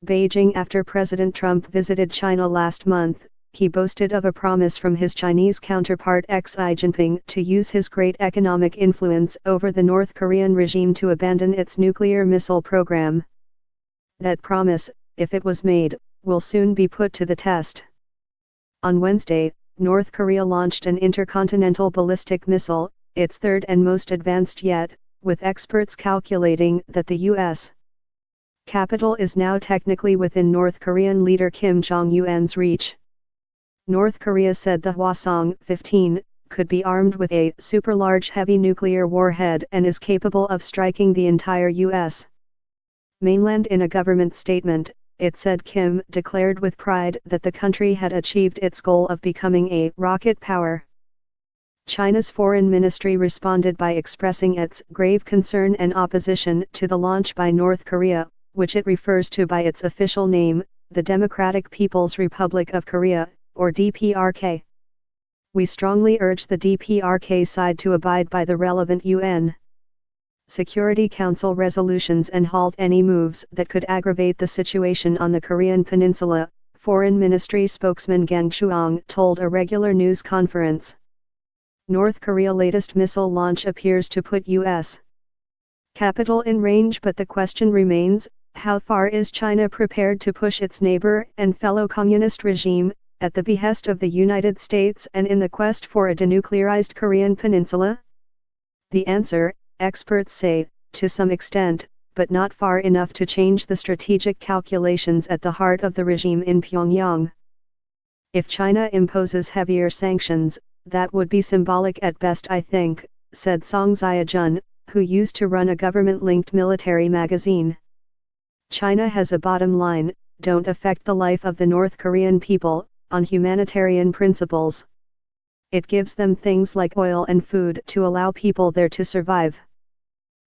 Beijing. After President Trump visited China last month, he boasted of a promise from his Chinese counterpart Xi Jinping to use his great economic influence over the North Korean regime to abandon its nuclear missile program. That promise, if it was made, will soon be put to the test. On Wednesday, North Korea launched an intercontinental ballistic missile, its third and most advanced yet, with experts calculating that the U.S. capital is now technically within North Korean leader Kim Jong-un's reach. North Korea said the Hwasong-15 could be armed with a super-large heavy nuclear warhead and is capable of striking the entire U.S. mainland. In a government statement, it said Kim declared with pride that the country had achieved its goal of becoming a rocket power. China's foreign ministry responded by expressing its grave concern and opposition to the launch by North Korea, which it refers to by its official name, the Democratic People's Republic of Korea, or DPRK. We strongly urge the DPRK side to abide by the relevant UN Security Council resolutions and halt any moves that could aggravate the situation on the Korean Peninsula, Foreign Ministry spokesman Gang Shuang told a regular news conference. North Korea's latest missile launch appears to put U.S. capital in range, but the question remains, how far is China prepared to push its neighbor and fellow communist regime, at the behest of the United States and in the quest for a denuclearized Korean peninsula? The answer, experts say, to some extent, but not far enough to change the strategic calculations at the heart of the regime in Pyongyang. If China imposes heavier sanctions, that would be symbolic at best, I think, said Song Zia-jun, who used to run a government-linked military magazine. China has a bottom line: don't affect the life of the North Korean people, on humanitarian principles. It gives them things like oil and food to allow people there to survive.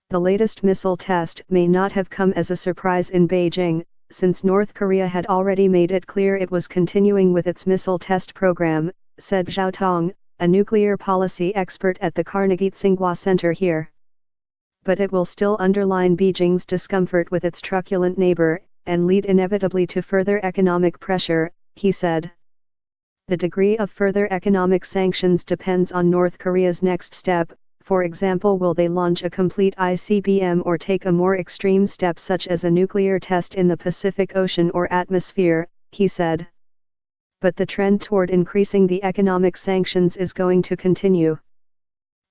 The latest missile test may not have come as a surprise in Beijing, since North Korea had already made it clear it was continuing with its missile test program, said Zhao Tong, a nuclear policy expert at the Carnegie Tsinghua Center here. But it will still underline Beijing's discomfort with its truculent neighbor, and lead inevitably to further economic pressure, he said. The degree of further economic sanctions depends on North Korea's next step. For example, will they launch a complete ICBM or take a more extreme step such as a nuclear test in the Pacific Ocean or atmosphere, he said. But the trend toward increasing the economic sanctions is going to continue.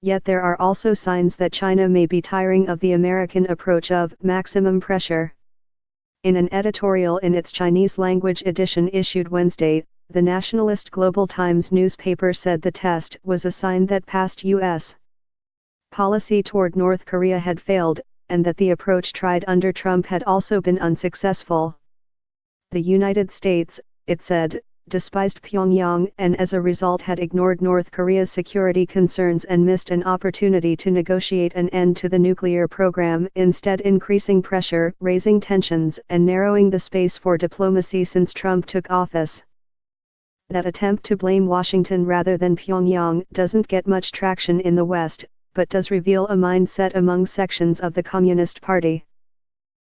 Yet there are also signs that China may be tiring of the American approach of maximum pressure. In an editorial in its Chinese-language edition issued Wednesday, the nationalist Global Times newspaper said the test was a sign that past U.S. policy toward North Korea had failed, and that the approach tried under Trump had also been unsuccessful. The United States, it said, despised Pyongyang and as a result had ignored North Korea's security concerns and missed an opportunity to negotiate an end to the nuclear program, instead increasing pressure, raising tensions, and narrowing the space for diplomacy since Trump took office. That attempt to blame Washington rather than Pyongyang doesn't get much traction in the West, but does reveal a mindset among sections of the Communist Party.